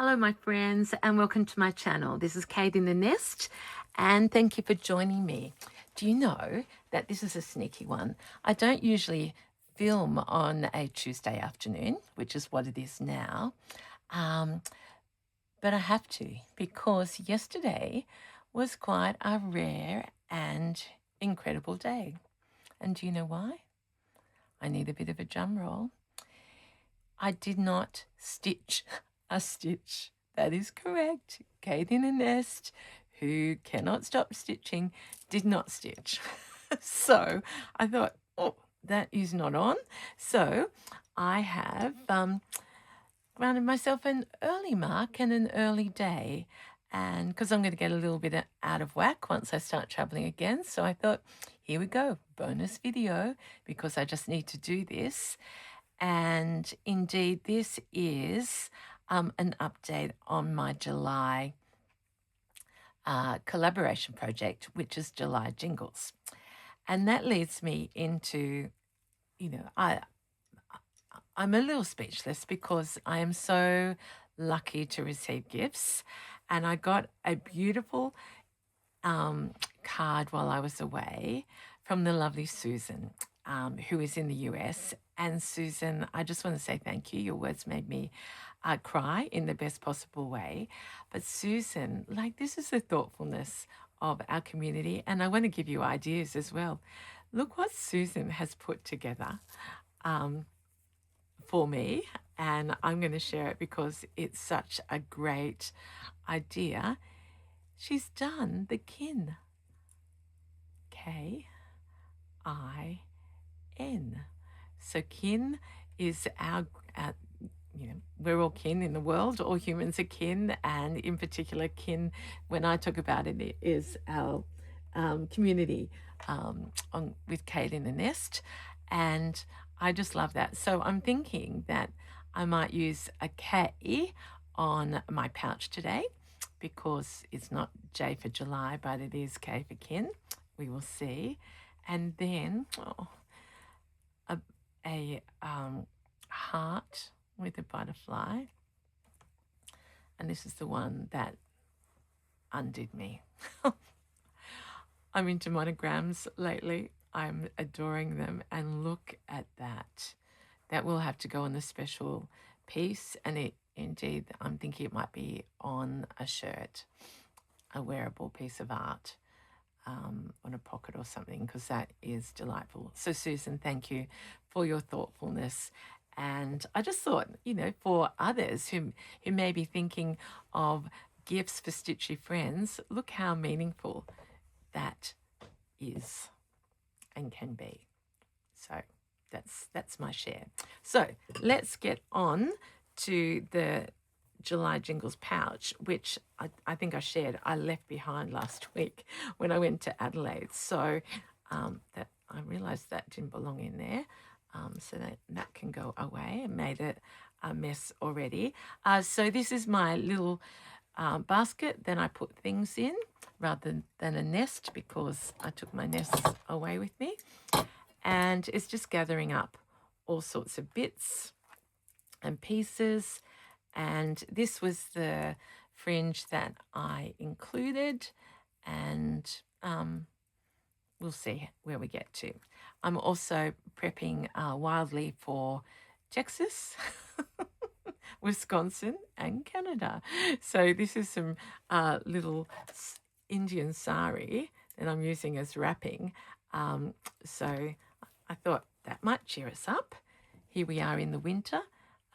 Hello my friends and welcome to my channel. This is Kate in the Nest and thank you for joining me. Do you know that this is a sneaky one? I don't usually film on a Tuesday afternoon, which is what it is now, but I have to because yesterday was quite a rare and incredible day. And do you know why? I need a bit of a drum roll. I did not stitch a stitch. That is correct. Kate in a Nest, who cannot stop stitching, did not stitch. So I thought, oh, that is not on. So I have granted myself an early mark and an early day. And because I'm going to get a little bit out of whack once I start traveling again. So I thought, here we go, bonus video, because I just need to do this. And indeed, this is an update on my July collaboration project, which is July Jingles. And that leads me into, I'm a little speechless because I am so lucky to receive gifts. And I got a beautiful card while I was away from the lovely Susan, who is in the US. And Susan, I just want to say thank you. Your words made me cry in the best possible way. But Susan, this is the thoughtfulness of our community. And I want to give you ideas as well. Look what Susan has put together for me. And I'm going to share it because it's such a great idea. She's done the kin. K-I-N. So kin is our we're all kin in the world. All humans are kin, and in particular, kin, when I talk about it, it is our community with Kate in the Nest. And I just love that. So I'm thinking that I might use a K on my pouch today because it's not J for July, but it is K for kin. We will see. And then a heart with a butterfly. And this is the one that undid me. I'm into monograms lately. I'm adoring them. And look at that. That will have to go on the special piece. And indeed, I'm thinking it might be on a shirt, a wearable piece of art. On a pocket or something, because that is delightful. So Susan, thank you for your thoughtfulness. And I just thought, for others who may be thinking of gifts for stitchy friends, look how meaningful that is and can be. So that's my share. So let's get on to the July Jingles pouch, which I think I shared I left behind last week when I went to Adelaide. So that I realised that didn't belong in there. So that can go away. I made it a mess already. So this is my little basket. Then I put things in rather than a nest because I took my nests away with me. And it's just gathering up all sorts of bits and pieces. And this was the fringe that I included, and we'll see where we get to. I'm also prepping wildly for Texas, Wisconsin, and Canada. So this is some little Indian sari that I'm using as wrapping. So I thought that might cheer us up. Here we are in the winter.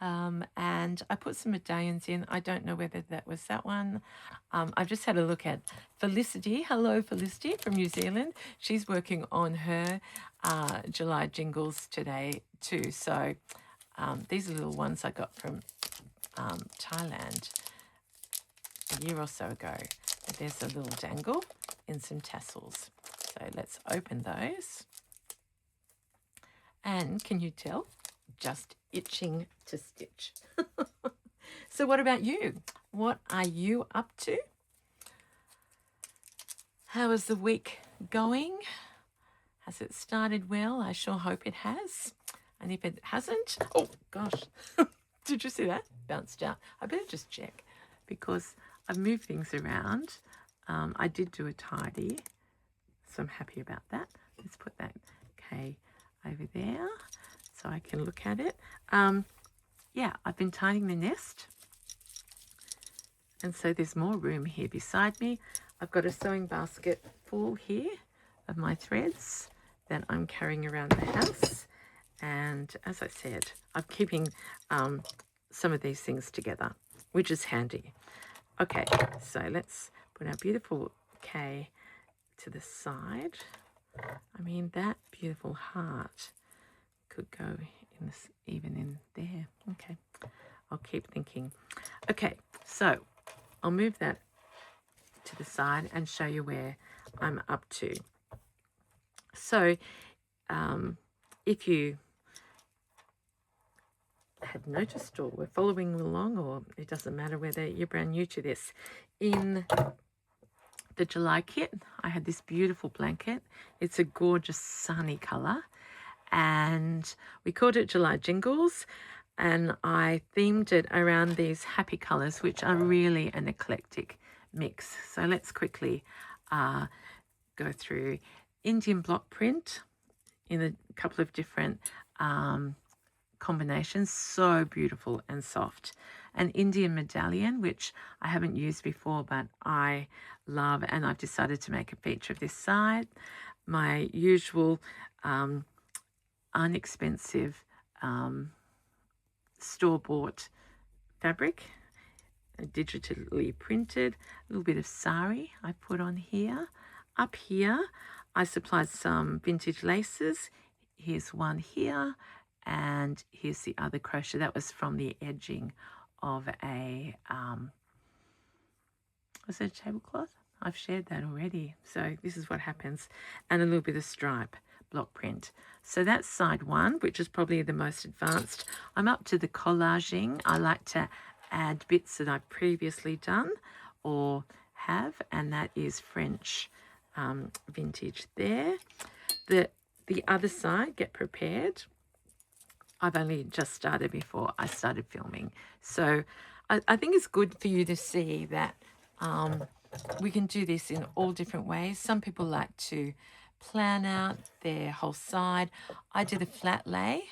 And I put some medallions in. I don't know whether that was that one. I've just had a look at Felicity. Hello, Felicity from New Zealand. She's working on her July Jingles today too. So these are little ones I got from Thailand a year or so ago. There's a little dangle in some tassels. So let's open those. And can you tell? Just itching to stitch. So what about you? What are you up to? How is the week going? Has it started well? I sure hope it has. And if it hasn't, oh gosh, did you see that? Bounced out. I better just check. because I've moved things around. I did do a tidy, so I'm happy about that. Let's put that K over there so I can look at it. Yeah, I've been tidying the nest, and so there's more room here beside me. I've got a sewing basket full here of my threads that I'm carrying around the house. And as I said, I'm keeping some of these things together, which is handy. Okay, so let's put our beautiful K to the side. I mean, that beautiful heart could go in this, even in there. Okay, I'll keep thinking. Okay, so I'll move that to the side and show you where I'm up to. So if you have noticed or we're following along, or it doesn't matter whether you're brand new to this, in the July kit, I had this beautiful blanket. It's a gorgeous sunny colour, and we called it July Jingles, and I themed it around these happy colours, which are really an eclectic mix. So let's quickly go through Indian block print in a couple of different combinations, so beautiful and soft. An Indian medallion, which I haven't used before, but I love, and I've decided to make a feature of this side. My usual inexpensive store-bought fabric, digitally printed, a little bit of sari I put on here. Up here, I supplied some vintage laces. Here's one here, and here's the other crochet. That was from the edging of a, was it a tablecloth? I've shared that already. So this is what happens. And a little bit of stripe block print. So that's side one, which is probably the most advanced. I'm up to the collaging. I like to add bits that I've previously done or have, and that is French vintage there. The other side, get prepared. I've only just started before I started filming. So I think it's good for you to see that we can do this in all different ways. Some people like to plan out their whole side. I did a flat lay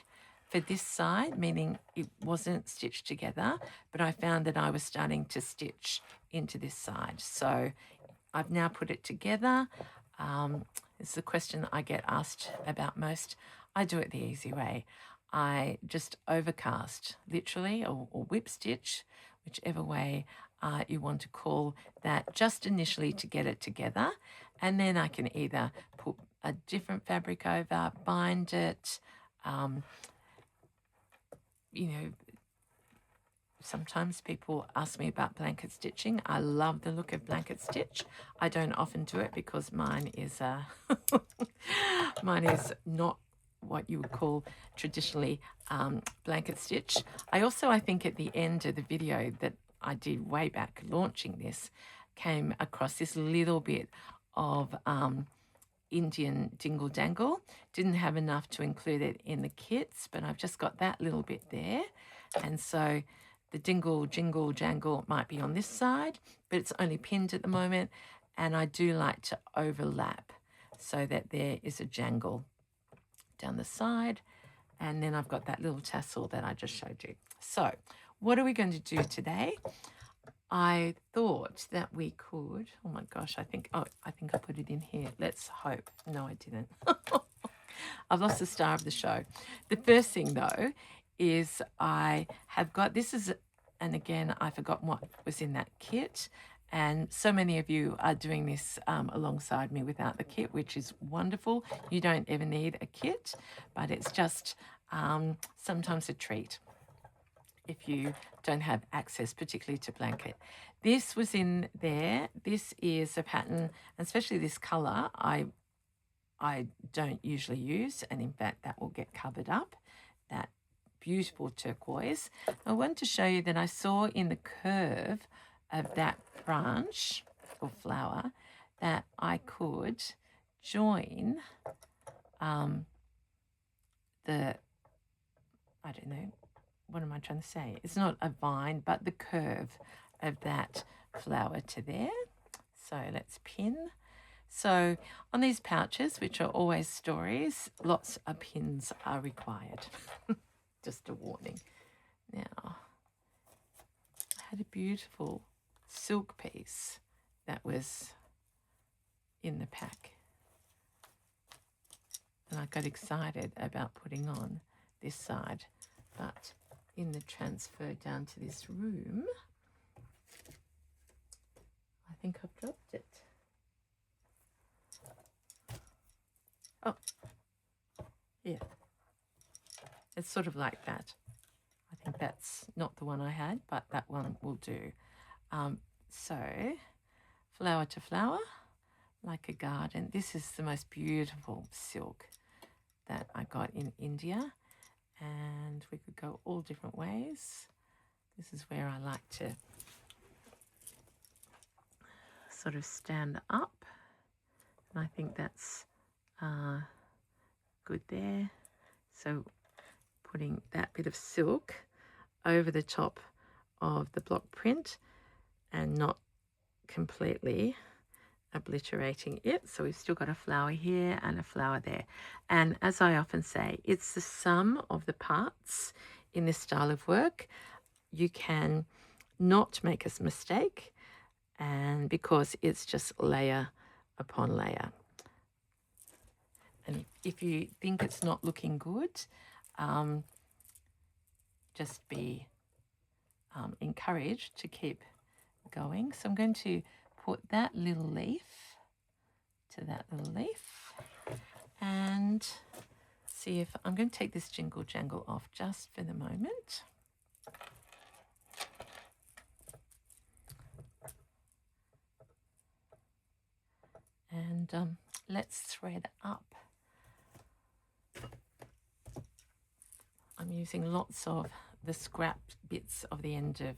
for this side, meaning it wasn't stitched together, but I found that I was starting to stitch into this side. So I've now put it together. It's the question I get asked about most. I do it the easy way. I just overcast, literally, or whip stitch, whichever way you want to call that, just initially to get it together. And then I can either put a different fabric over, bind it, you know, sometimes people ask me about blanket stitching. I love the look of blanket stitch. I don't often do it because mine is mine is not what you would call traditionally blanket stitch. I think at the end of the video that I did way back launching this, came across this little bit of Indian dingle dangle. Didn't have enough to include it in the kits, but I've just got that little bit there. And so the dingle, jingle, jangle might be on this side, but it's only pinned at the moment. And I do like to overlap so that there is a jangle down the side. And then I've got that little tassel that I just showed you. So what are we going to do today? I thought that we could, oh my gosh, I think I put it in here. Let's hope. No, I didn't. I've lost the star of the show. The first thing though is I have got, this is, and again, I forgot what was in that kit. And so many of you are doing this alongside me without the kit, which is wonderful. You don't ever need a kit, but it's just sometimes a treat if you don't have access, particularly to blanket. This was in there. This is a pattern, and especially this colour, I don't usually use, and in fact that will get covered up, that beautiful turquoise. I want to show you that I saw in the curve of that branch or flower that I could join the, I don't know, what am I trying to say? It's not a vine, but the curve of that flower to there. So let's pin. So on these pouches, which are always stories, lots of pins are required. Just a warning. Now, I had a beautiful silk piece that was in the pack. And I got excited about putting on this side, but in the transfer down to this room, I think I've dropped it. Oh, yeah. It's sort of like that. I think that's not the one I had, but that one will do. So, flower to flower, like a garden. This is the most beautiful silk that I got in India, and we could go all different ways. This is where I like to sort of stand up, and I think that's good there. So putting that bit of silk over the top of the block print and not completely obliterating it. So we've still got a flower here and a flower there. And as I often say, it's the sum of the parts in this style of work. You can not make a mistake, and because it's just layer upon layer. And if you think it's not looking good, just be encouraged to keep going. So I'm going to put that little leaf to that little leaf and see if I'm going to take this jingle jangle off just for the moment. And let's thread up. I'm using lots of the scrapped bits of the end of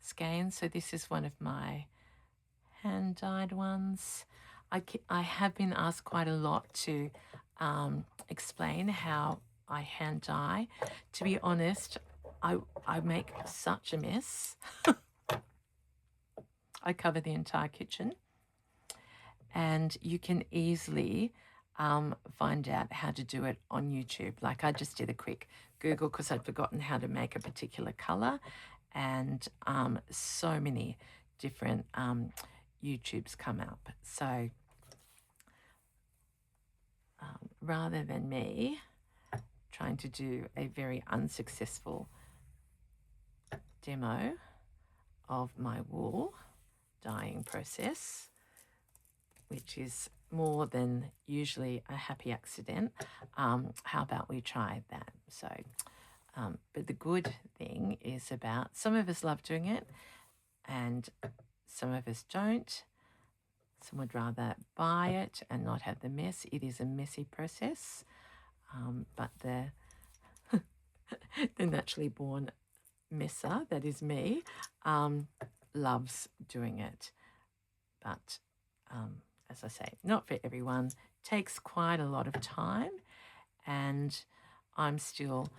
skein. So this is one of my hand-dyed ones. I have been asked quite a lot to explain how I hand dye. To be honest, I make such a mess. I cover the entire kitchen, and you can easily find out how to do it on YouTube. Like I just did a quick Google because I'd forgotten how to make a particular color, and so many different YouTubes come up. So rather than me trying to do a very unsuccessful demo of my wool dyeing process, which is more than usually a happy accident, how about we try that? So, but the good thing is about some of us love doing it and some of us don't. Some would rather buy it and not have the mess. It is a messy process, but the naturally born messer, that is me, loves doing it. But as I say, not for everyone. Takes quite a lot of time, and I'm still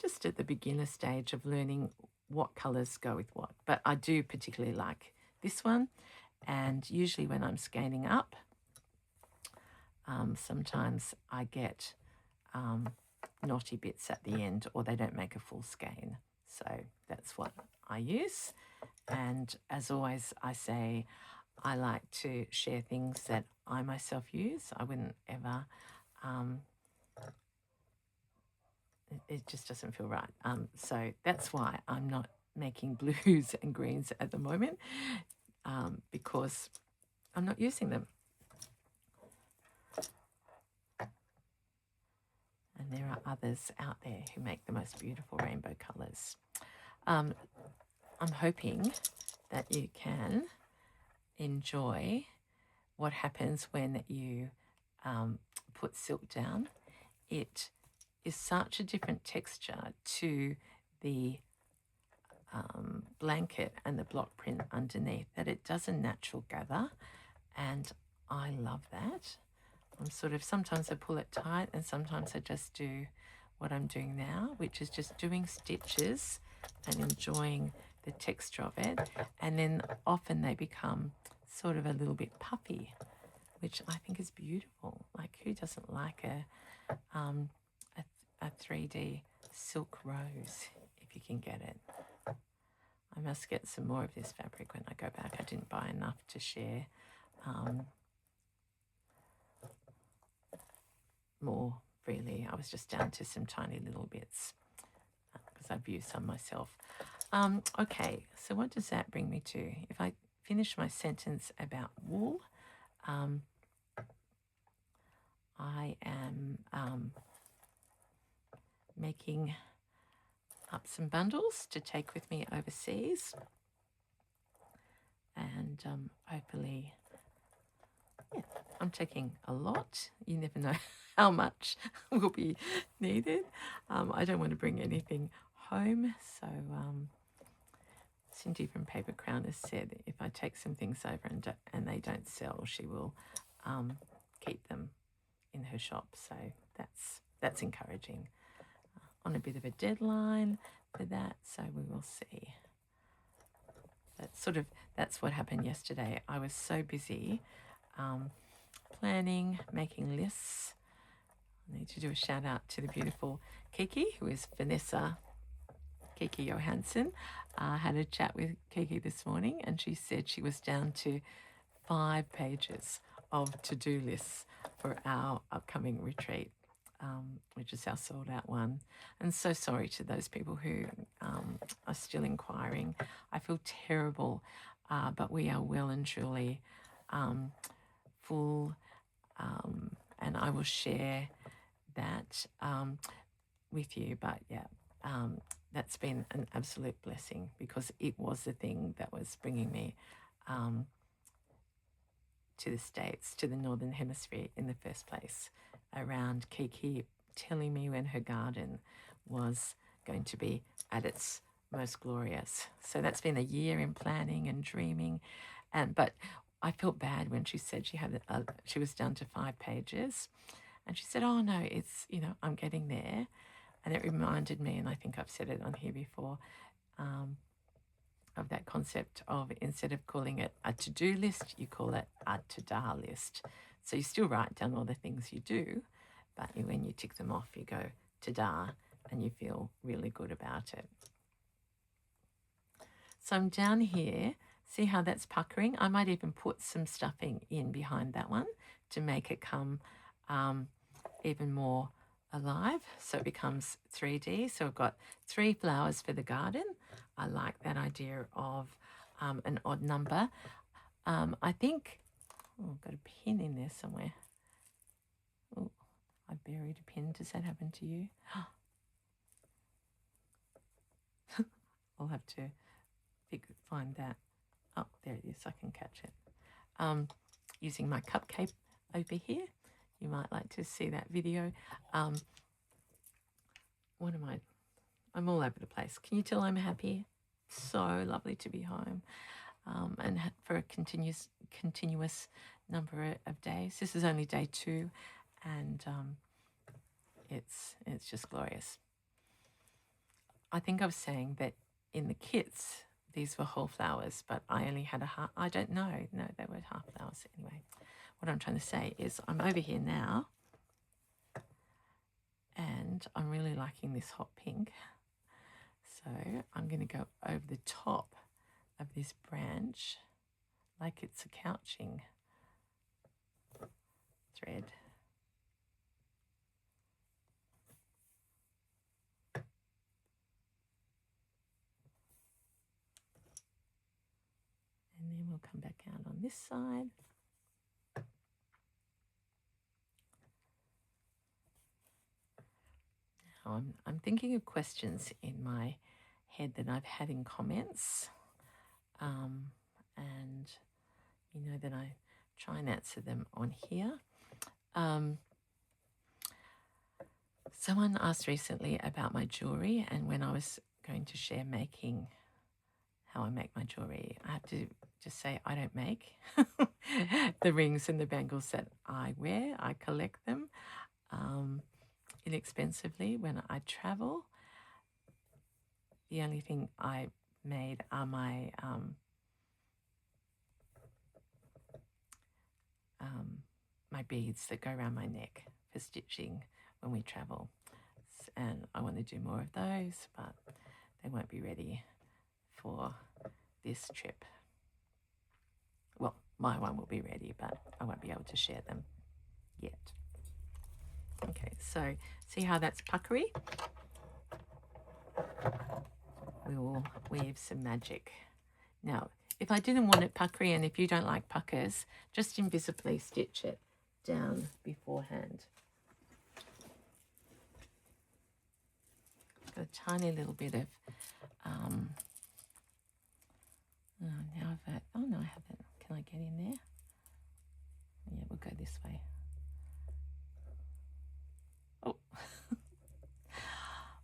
just at the beginner stage of learning what colours go with what. But I do particularly like this one, and usually when I'm scanning up, sometimes I get knotty bits at the end, or they don't make a full skein. So that's what I use. And as always, I say I like to share things that I myself use. I wouldn't ever, it just doesn't feel right. So that's why I'm not making blues and greens at the moment, because I'm not using them. And there are others out there who make the most beautiful rainbow colours. I'm hoping that you can enjoy what happens when you put silk down. It is such a different texture to the blanket and the block print underneath that it does a natural gather, and I love that. I'm sort of, sometimes I pull it tight and sometimes I just do what I'm doing now, which is just doing stitches and enjoying the texture of it. And then often they become sort of a little bit puffy, which I think is beautiful. Like, who doesn't like a 3D silk rose if you can get it? I must get some more of this fabric when I go back. I didn't buy enough to share more freely. I was just down to some tiny little bits because I've used some myself. Okay, so what does that bring me to? If I finish my sentence about wool, I am making up some bundles to take with me overseas, and hopefully, yeah, I'm taking a lot. You never know how much will be needed. I don't want to bring anything home, so Cindy from Paper Crown has said if I take some things over and they don't sell, she will keep them in her shop. So that's encouraging. On a bit of a deadline for that, so we will see. That's what happened yesterday. I was so busy planning, making lists. I need to do a shout out to the beautiful Kiki, who is Vanessa Kiki Johansson. Had a chat with Kiki this morning, and she said she was down to 5 pages of to-do lists for our upcoming retreat, which is our sold-out one. And so sorry to those people who are still inquiring. I feel terrible, but we are well and truly full, and I will share that with you. But yeah, that's been an absolute blessing because it was the thing that was bringing me to the States, to the Northern Hemisphere in the first place, around Kiki telling me when her garden was going to be at its most glorious. So that's been a year in planning and dreaming, but I felt bad when she said she was down to 5 pages, and she said, "Oh no, it's I'm getting there," and it reminded me, and I think I've said it on here before, of that concept of instead of calling it a to-do list, you call it a to-da list. So you still write down all the things you do, but when you tick them off, you go to-da and you feel really good about it. So I'm down here. See how that's puckering? I might even put some stuffing in behind that one to make it come even more alive, so it becomes 3D. So I've got 3 flowers for the garden. I like that idea of an odd number. I think I've got a pin in there somewhere. Oh, I buried a pin. Does that happen to you? I'll have to find that. Oh, there it is. I can catch it. Using my cupcake over here. You might like to see that video. What am I? I'm all over the place. Can you tell I'm happy? So lovely to be home, and for a continuous number of days. This is only day 2, and it's just glorious. I think I was saying that in the kits these were whole flowers, but I only had a half. I don't know. No, they were half flowers anyway. What I'm trying to say is I'm over here now, and I'm really liking this hot pink. So I'm going to go over the top of this branch like it's a couching thread. And then we'll come back out on this side. Now I'm thinking of questions in my head that I've had in comments, and that I try and answer them on here. Someone asked recently about my jewelry, and when I was going to share how I make my jewelry, I have to just say I don't make the rings and the bangles that I wear. I collect them inexpensively when I travel. the only thing I made are my my beads that go around my neck for stitching when we travel. And I want to do more of those, but they won't be ready for this trip. Well, my one will be ready, but I won't be able to share them yet. Okay, so see how that's puckery? We will weave some magic. Now, if I didn't want it puckery, and if you don't like puckers, just invisibly stitch it down beforehand. Got a tiny little bit of, oh no, I haven't. Can I get in there? Yeah, we'll go this way. Oh,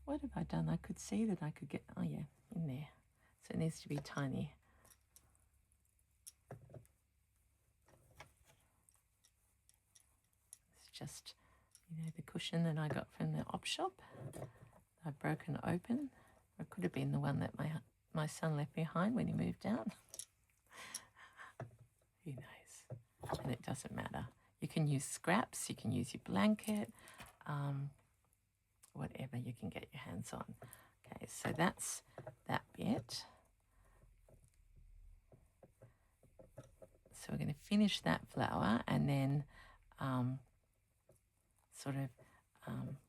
what have I done? I could see that I could get, oh yeah, in there. So it needs to be tiny. It's just, the cushion that I got from the op shop. I've broken open. Or it could have been the one that my son left behind when he moved out. Who knows? And it doesn't matter. You can use scraps, you can use your blanket, whatever you can get your hands on. Okay, so that's that bit. So we're going to finish that flower and then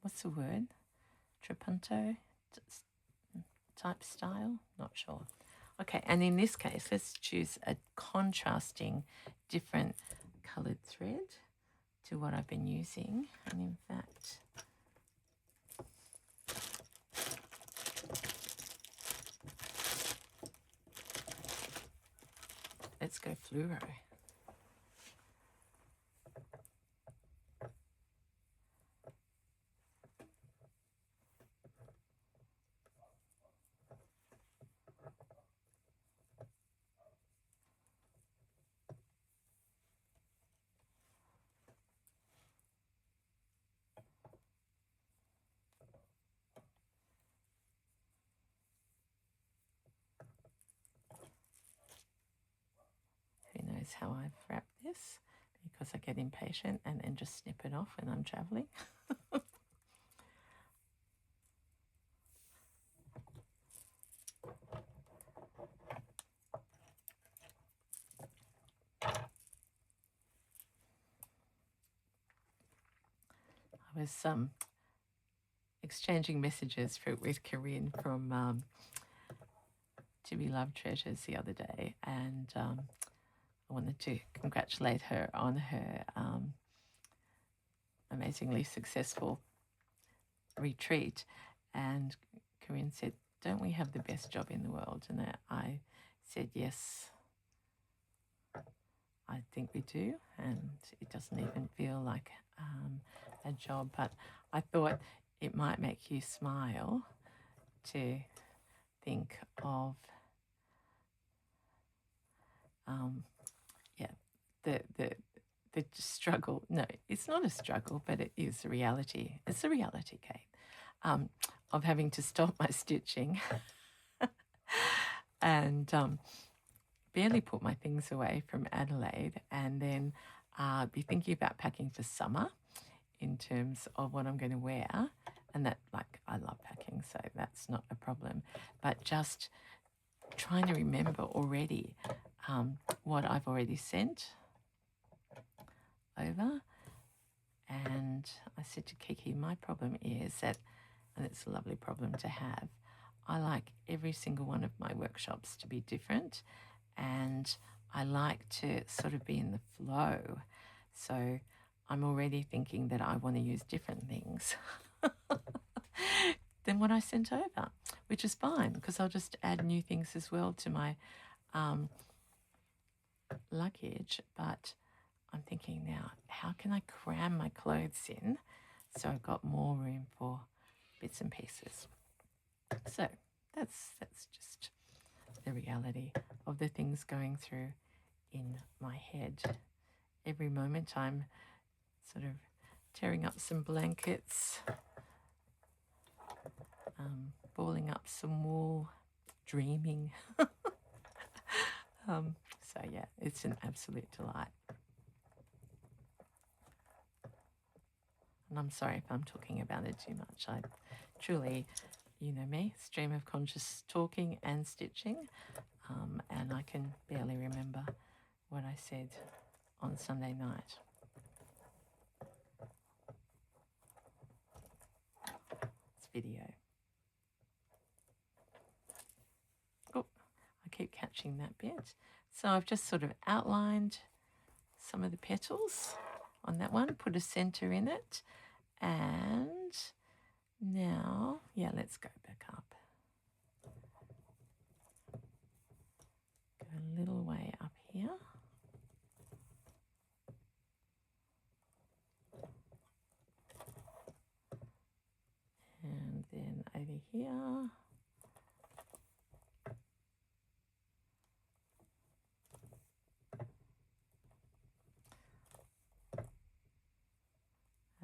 what's the word? Trapunto type style? Not sure. Okay, and in this case, let's choose a contrasting different coloured thread to what I've been using. And in fact, let's go fluoro. Who knows how I've wrapped this, because I get impatient and then just snip it off when I'm travelling. I was exchanging messages with Corinne from To Be Loved Treasures the other day, and I wanted to congratulate her on her amazingly successful retreat. And Corinne said, "Don't we have the best job in the world?" And I said, "Yes, I think we do, and it doesn't even feel like a job." But I thought it might make you smile to think of the struggle. No, it's not a struggle, but it is a reality. It's a reality, Kate, of having to stop my stitching and barely put my things away from Adelaide, and then be thinking about packing for summer in terms of what I'm going to wear. And that, like, I love packing, so that's not a problem. But just trying to remember already what I've already sent over. And I said to Kiki, my problem is that, and it's a lovely problem to have, I like every single one of my workshops to be different, and I like to sort of be in the flow. So I'm already thinking that I want to use different things than what I sent over, which is fine, because I'll just add new things as well to my luggage. But I'm thinking now, how can I cram my clothes in so I've got more room for bits and pieces? So that's just the reality of the things going through in my head. Every moment I'm sort of tearing up some blankets, balling up some wool, dreaming. So yeah, it's an absolute delight. And I'm sorry if I'm talking about it too much. I truly, you know me, stream of conscious talking and stitching, and I can barely remember what I said on Sunday night. It's video. Oh, I keep catching that bit. So I've just sort of outlined some of the petals on that one, put a center in it, and now, yeah, let's go back up. Go a little way up here. And then over here.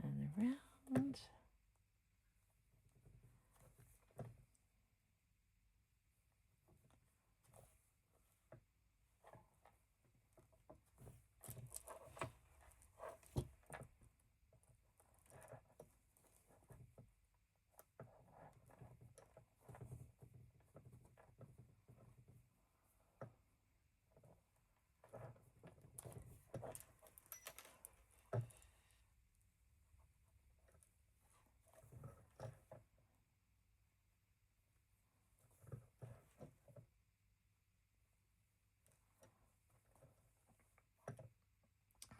And around.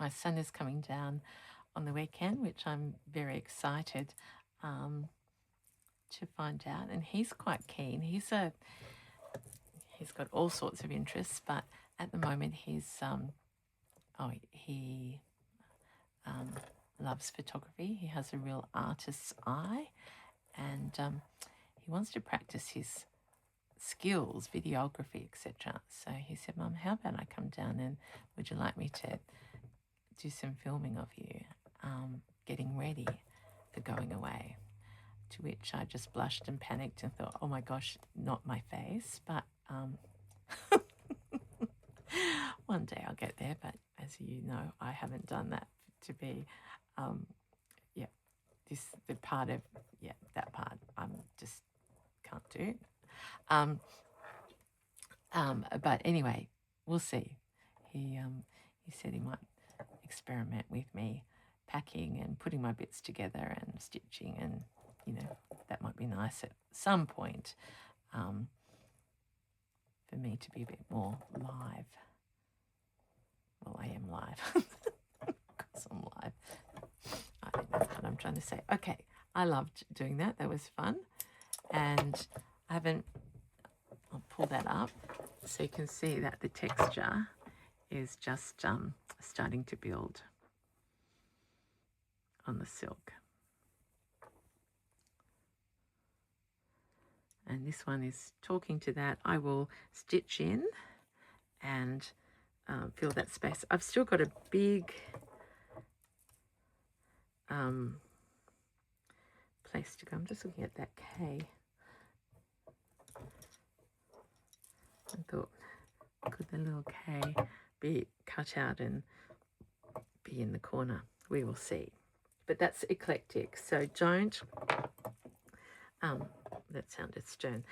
My son is coming down on the weekend, which I'm very excited to find out. And he's quite keen. He's got all sorts of interests, but at the moment he loves photography. He has a real artist's eye, and he wants to practice his skills, videography, etc. So he said, "Mum, how about I come down and would you like me to do some filming of you getting ready for going away?" To which I just blushed and panicked and thought, oh my gosh, not my face. But one day I'll get there. But as you know, I haven't done that to be, that part I just can't do. But anyway, we'll see. He said he might experiment with me packing and putting my bits together and stitching, and that might be nice at some point for me to be a bit more live. Well, I am live because I'm live. I don't know what I'm trying to say. Okay, I loved doing that. That was fun. And I'll pull that up so you can see that the texture is just starting to build on the silk. And this one is talking to that. I will stitch in and fill that space. I've still got a big place to go. I'm just looking at that K. I thought, could the little K be cut out and be in the corner? We will see. But that's eclectic, so don't, that sounded stern.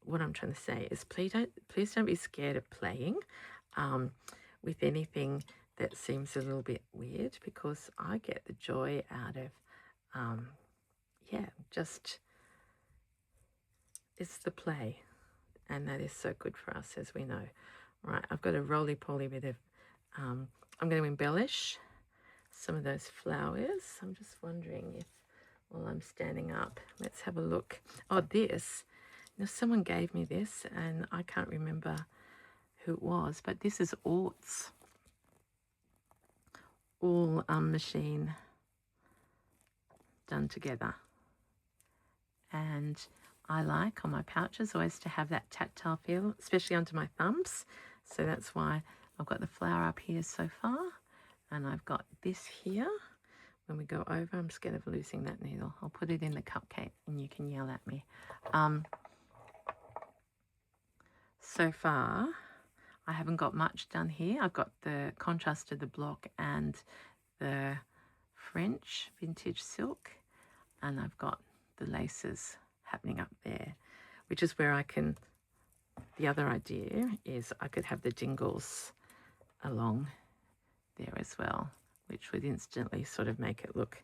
What I'm trying to say is please don't be scared of playing with anything that seems a little bit weird, because I get the joy out of, just, it's the play. And that is so good for us, as we know. Right, I've got a roly-poly bit of, I'm going to embellish some of those flowers. I'm just wondering if, while I'm standing up, let's have a look. Oh, this. Now, someone gave me this, and I can't remember who it was, but this is Orts. All machine done together. And I like on my pouches always to have that tactile feel, especially under my thumbs. So that's why I've got the flower up here so far. And I've got this here, when we go over, I'm scared of losing that needle. I'll put it in the cupcake and you can yell at me. So far, I haven't got much done here. I've got the contrast of the block and the French vintage silk, and I've got the laces happening up there, which is where I can, the other idea is I could have the jingles along there as well, which would instantly sort of make it look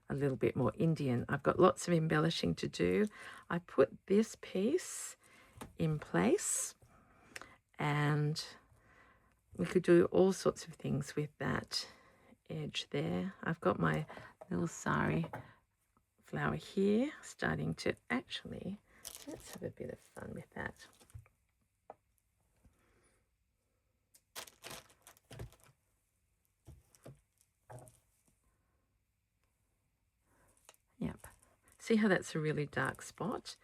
a little bit more Indian. I've got lots of embellishing to do. I put this piece in place, and we could do all sorts of things with that edge there. I've got my little sari flower here starting to actually, let's have a bit of fun with that. Yep. See how that's a really dark spot?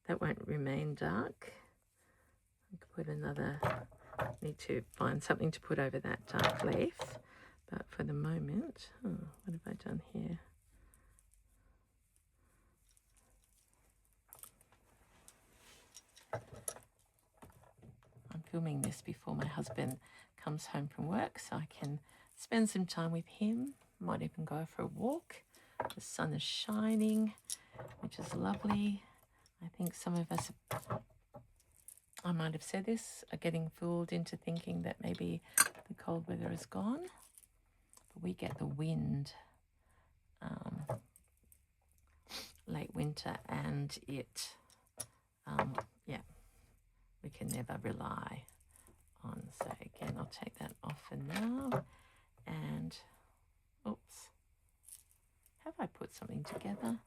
That won't remain dark. I could put another, need to find something to put over that dark leaf. But for the moment, what have I done here? I'm filming this before my husband comes home from work so I can spend some time with him. Might even go for a walk. The sun is shining, which is lovely. I think some of us, I might have said this, are getting fooled into thinking that maybe the cold weather is gone. But we get the wind late winter, and it, yeah, we can never rely on. So again, I'll take that off for now. And, oops, have I put something together?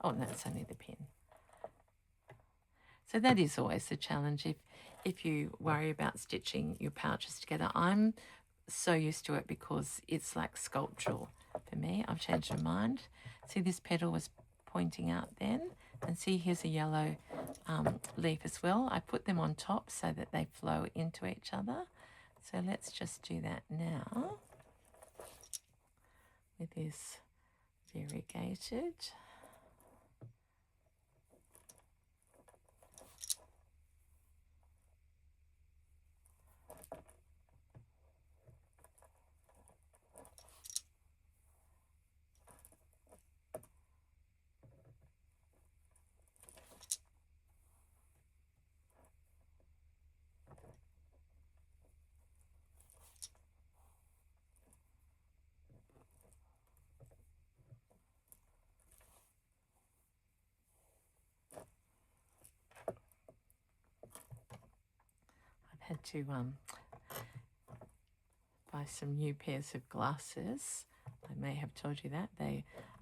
Oh, no, it's only the pin. So that is always the challenge if you worry about stitching your pouches together. I'm so used to it because it's like sculptural for me. I've changed my mind. See, this petal was pointing out then, and see here's a yellow leaf as well. I put them on top so that they flow into each other. So let's just do that now with this variegated. Had to buy some new pairs of glasses. I may have told you that.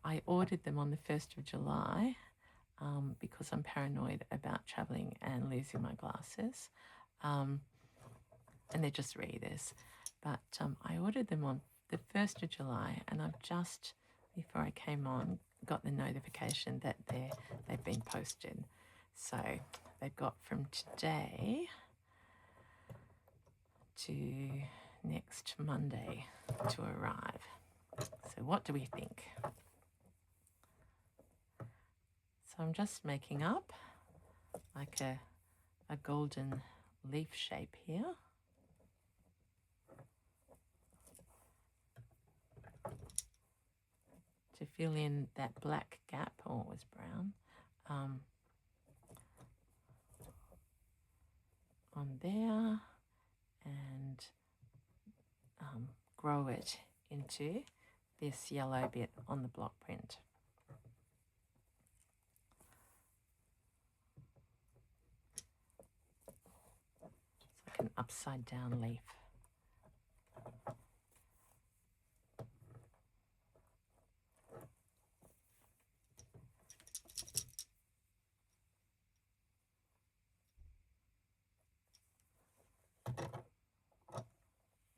I ordered them on the 1st of July because I'm paranoid about traveling and losing my glasses. And they're just readers. But I ordered them on the 1st of July, and I've just, before I came on, got the notification that they've been posted. So they've got from today to next Monday to arrive. So what do we think? So I'm just making up like a golden leaf shape here. To fill in that black gap, oh, it was brown, on there, and grow it into this yellow bit on the block print. It's like an upside down leaf.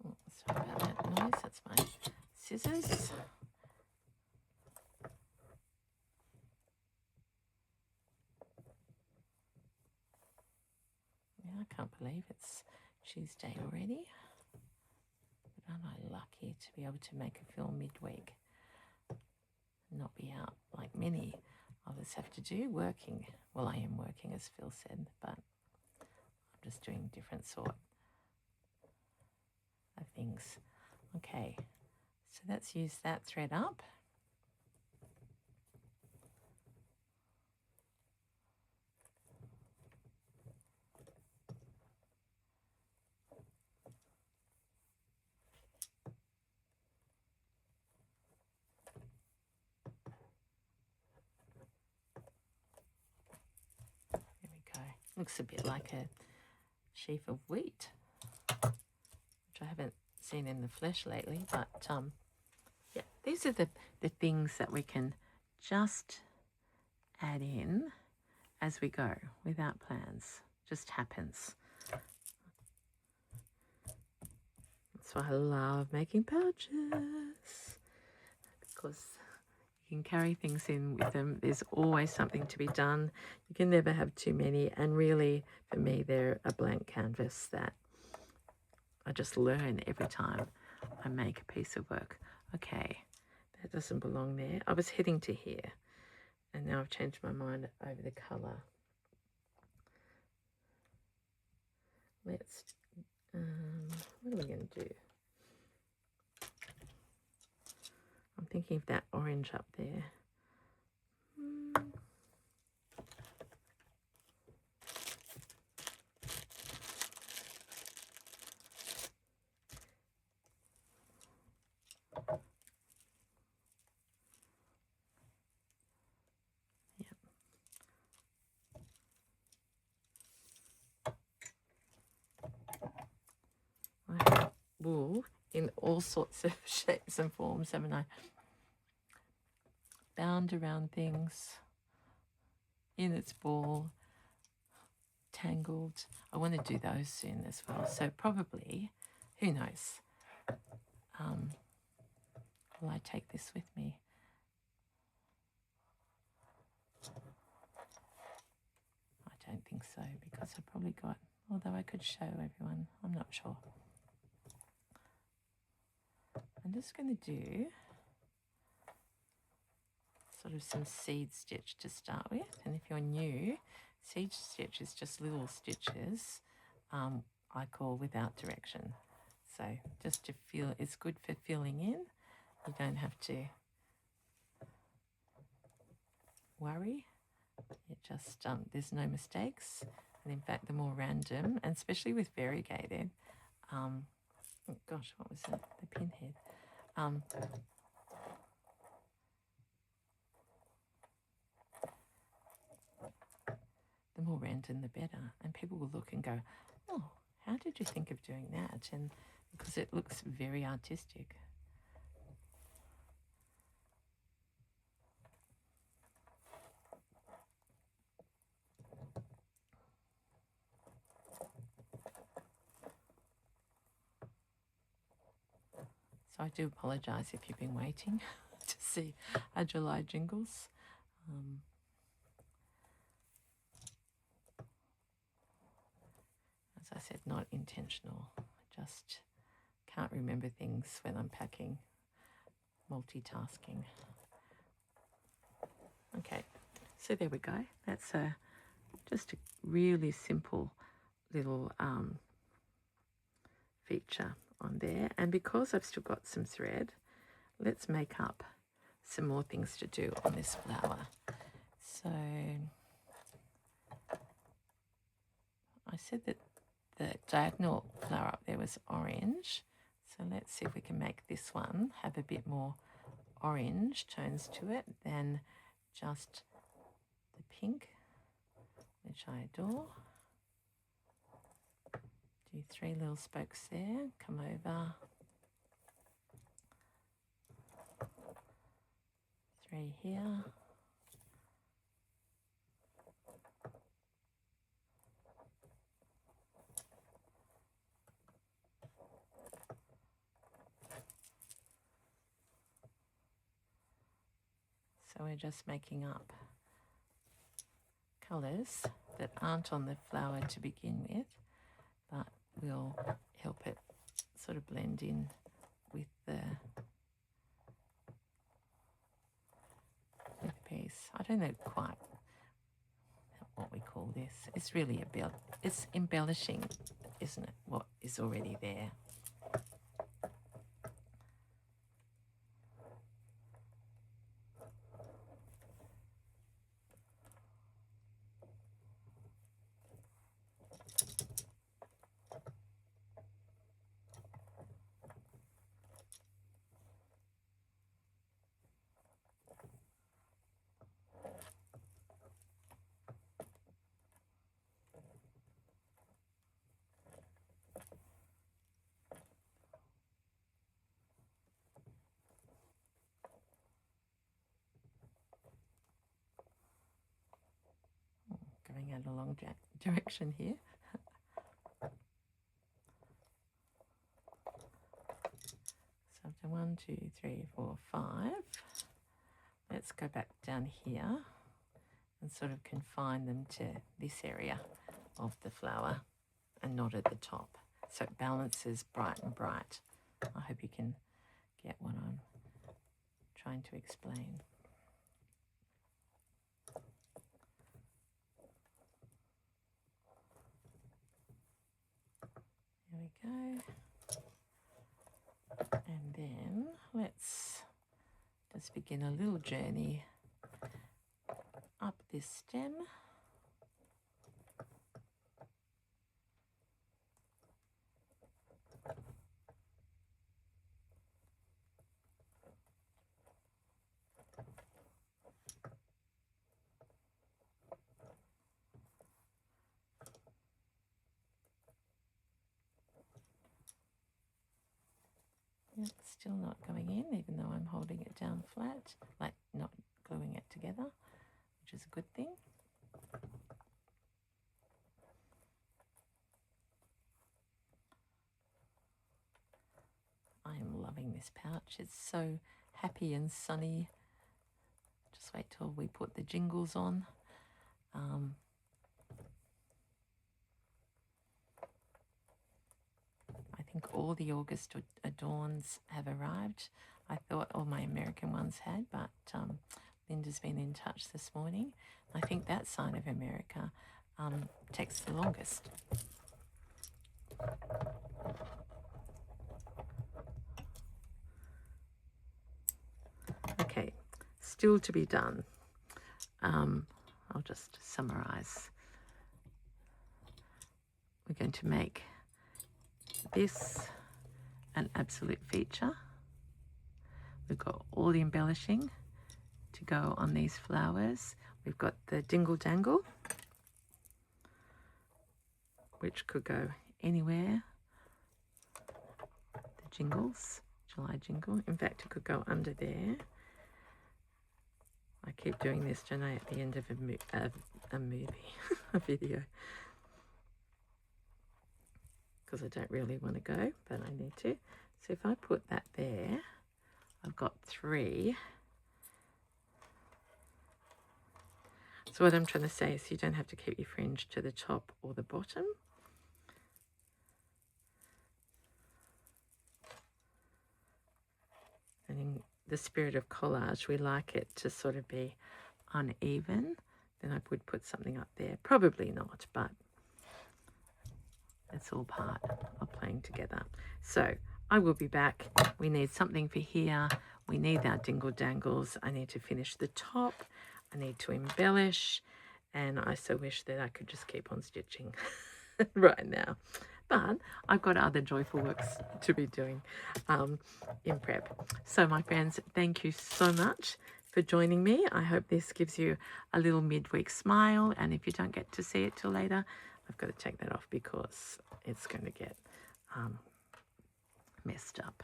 Oh, sorry about that noise, that's my scissors. Yeah, I can't believe it's Tuesday already. But am I lucky to be able to make a film midweek? not be out like many of us have to do, working. Well, I am working, as Phil said, but I'm just doing different sort of things. Okay, so let's use that thread up. There we go. Looks a bit like a sheaf of wheat, which I haven't seen in the flesh lately, but yeah, these are the things that we can just add in as we go without plans. Just happens. That's why I love making pouches, because you can carry things in with them. There's always something to be done. You can never have too many, and really for me they're a blank canvas that I just learn every time I make a piece of work. Okay, that doesn't belong there. I was heading to here, and now I've changed my mind over the colour. Let's, what are we going to do? I'm thinking of that orange up there. I have wool in all sorts of shapes and forms, haven't I? Bound around things, in its ball, tangled. I want to do those soon as well. So probably, who knows? Will I take this with me? I don't think so, because I probably got, although I could show everyone, I'm not sure. I'm just going to do sort of some seed stitch to start with. And if you're new, seed stitch is just little stitches I call without direction. So just to feel, it's good for filling in. You don't have to worry. It just, there's no mistakes. And in fact, the more random, and especially with variegated, oh gosh, what was that? The pinhead. The more random, the better. And people will look and go, oh, how did you think of doing that? And because it looks very artistic. So I do apologise if you've been waiting to see a July Jingles. As I said, not intentional. I just can't remember things when I'm packing, multitasking. Okay, so there we go. That's just a really simple little feature on there. And because I've still got some thread, let's make up some more things to do on this flower. So I said that the diagonal flower up there was orange. So let's see if we can make this one have a bit more orange tones to it than just the pink, which I adore. Do 3 little spokes there, come over, 3 here, so we're just making up colours that aren't on the flower to begin with, but will help it sort of blend in with the I don't know quite what we call this. It's really it's embellishing, isn't it, what is already there. Going out a long direction here. So I've done 1, 2, 3, 4, 5. Let's go back down here and sort of confine them to this area of the flower and not at the top. So it balances bright and bright. I hope you can get what I'm trying to explain. There we go. And then let's just begin a little journey up this stem. It's still not going in, even though I'm holding it down flat, like not gluing it together, which is a good thing. I am loving this pouch. It's so happy and sunny. Just wait till we put the jingles on. I think all the August adorns have arrived. I thought all my American ones had, but Linda's been in touch this morning. I think that side of America takes the longest. Okay, still to be done. I'll just summarize. We're going to make this an absolute feature. We've got all the embellishing to go on these flowers. We've got the dingle dangle, which could go anywhere. The jingles, July jingle. In fact, it could go under there. I keep doing this, don't I, at the end of a movie, a video. Because I don't really want to go, but I need to. So if I put that there, I've got 3. So what I'm trying to say is you don't have to keep your fringe to the top or the bottom. And in the spirit of collage, we like it to sort of be uneven. Then I would put something up there. Probably not, but it's all part of playing together. So I will be back. We need something for here. We need our dingle dangles. I need to finish the top. I need to embellish. And I so wish that I could just keep on stitching right now. But I've got other joyful works to be doing in prep. So my friends, thank you so much for joining me. I hope this gives you a little midweek smile. And if you don't get to see it till later, I've got to take that off because it's going to get messed up.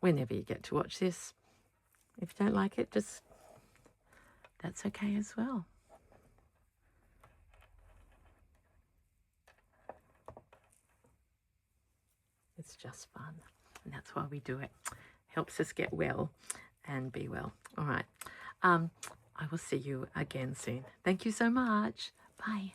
Whenever you get to watch this, if you don't like it, that's okay as well. It's just fun, and that's why we do it. Helps us get well and be well. All right. I will see you again soon. Thank you so much. Bye.